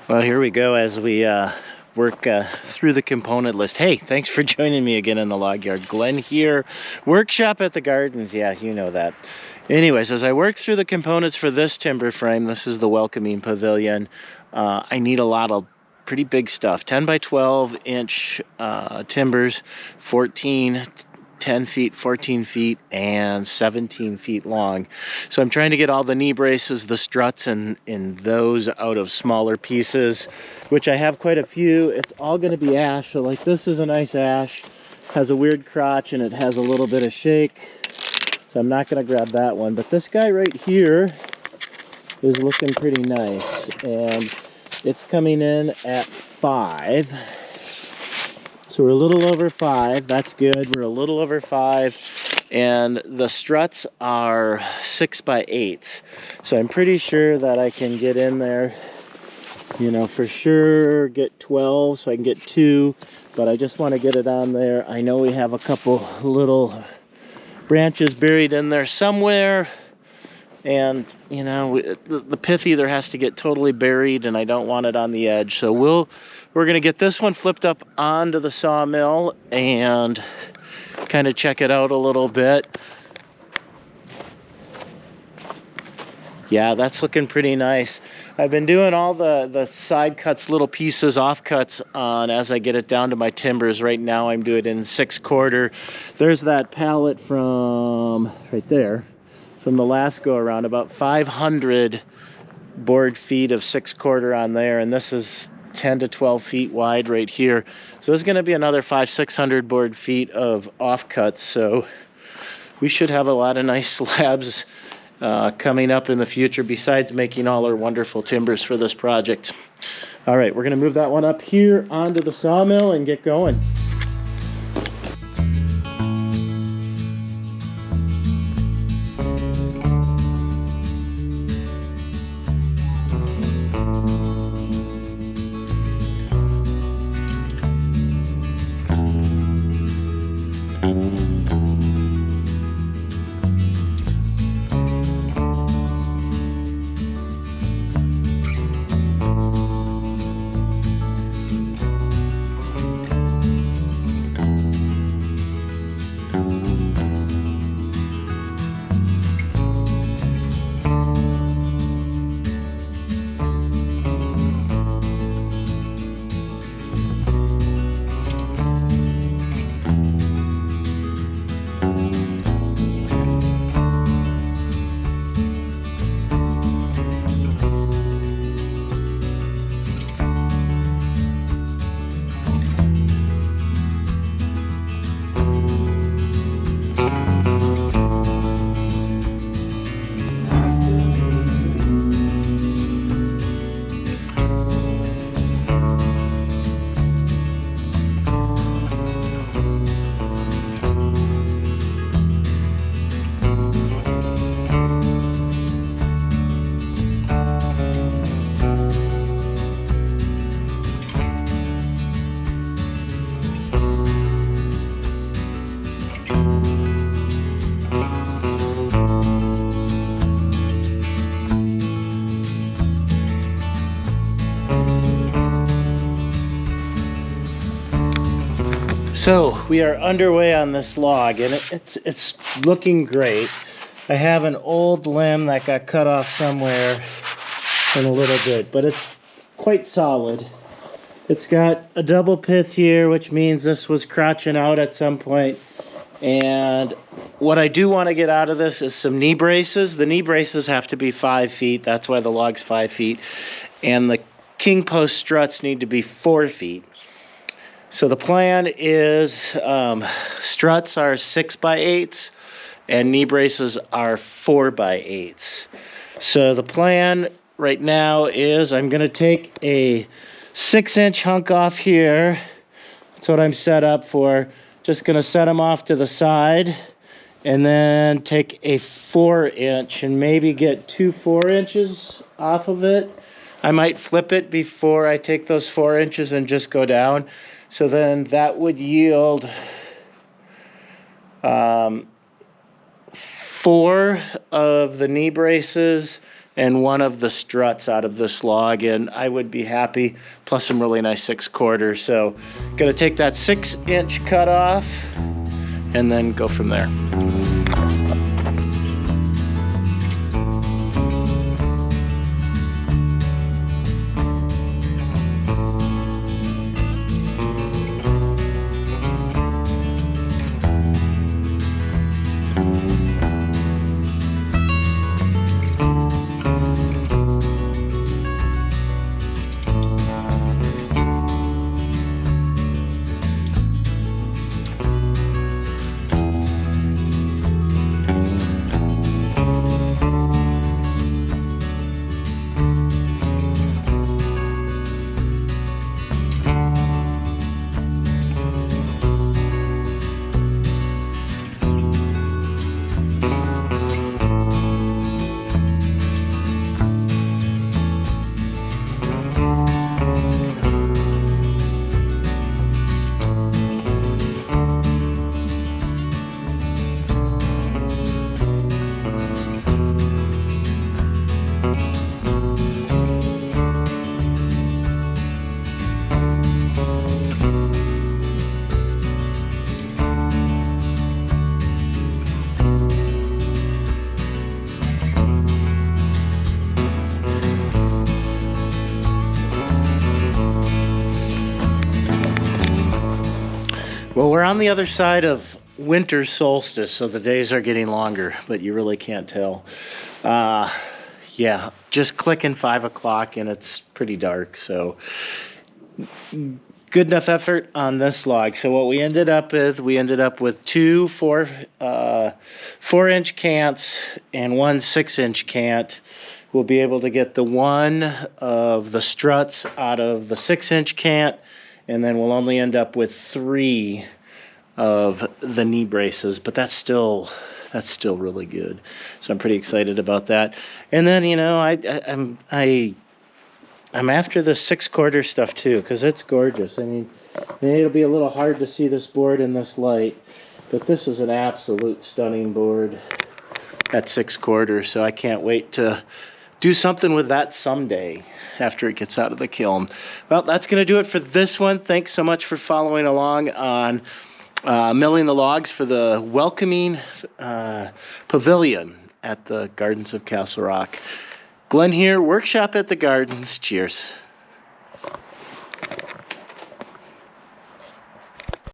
Well, here we go as we work through the component list. Hey, thanks for joining me again in the log yard. Glenn here, workshop at the gardens. Yeah, you know that. Anyways, as I work through the components for this timber frame, this is the welcoming pavilion. I need a lot of pretty big stuff. 10 by 12 inch timbers, 10 feet, 14 feet, and 17 feet long. So I'm trying to get all the knee braces, the struts, and those out of smaller pieces, which I have quite a few. It's all going to be ash. So like this is a nice ash, has a weird crotch, and it has a little bit of shake. So I'm not going to grab that one. But this guy right here is looking pretty nice. And it's coming in at 5. So we're a little over 5. That's good. We're a little over 5. And the struts are 6 by 8. So I'm pretty sure that I can get in there, you know, for sure get 12 so I can get 2. But I just want to get it on there. I know we have a couple little branches buried in there somewhere. And, you know, the pith either has to get totally buried, and I don't want it on the edge. So we're going to get this one flipped up onto the sawmill and kind of check it out a little bit. Yeah, that's looking pretty nice. I've been doing all the side cuts, little pieces, offcuts on as I get it down to my timbers. Right now I'm doing it in 6/4. There's that pallet from right there. From the last go around, about 500 board feet of 6/4 on there, and this is 10 to 12 feet wide right here. So there's going to be another 500-600 board feet of offcuts. So we should have a lot of nice slabs coming up in the future, besides making all our wonderful timbers for this project. All right, we're going to move that one up here onto the sawmill and get going. So we are underway on this log, and it's looking great. I have an old limb that got cut off somewhere in a little bit, but it's quite solid. It's got a double pith here, which means this was crotching out at some point. And what I do want to get out of this is some knee braces. The knee braces have to be 5 feet. That's why the log's 5 feet. And the king post struts need to be 4 feet. So the plan is struts are 6 by 8s and knee braces are 4 by 8s. So the plan right now is I'm going to take a 6-inch hunk off here. That's what I'm set up for. Just going to set them off to the side and then take a 4-inch and maybe get 2 4-inches off of it. I might flip it before I take those 4 inches and just go down. So then that would yield 4 of the knee braces and one of the struts out of this log, and I would be happy, plus some really nice 6/4. So gonna take that 6-inch cut off and then go from there. Well, we're on the other side of winter solstice, so the days are getting longer, but you really can't tell. Yeah, just clicking 5 o'clock and it's pretty dark, so good enough effort on this log. So what we ended up with two 4-inch cants and one 6-inch cant. We'll be able to get the one of the struts out of the 6-inch cant, and then we'll only end up with 3 of the knee braces, but that's still really good. So I'm pretty excited about that. And then, you know, I'm after the 6/4 stuff too, because it's gorgeous. I mean, it'll be a little hard to see this board in this light, but this is an absolute stunning board at 6/4. So I can't wait to do something with that someday after it gets out of the kiln. Well, that's going to do it for this one. Thanks so much for following along on milling the logs for the welcoming pavilion at the Gardens of Castle Rock. Glenn here, workshop at the Gardens. Cheers.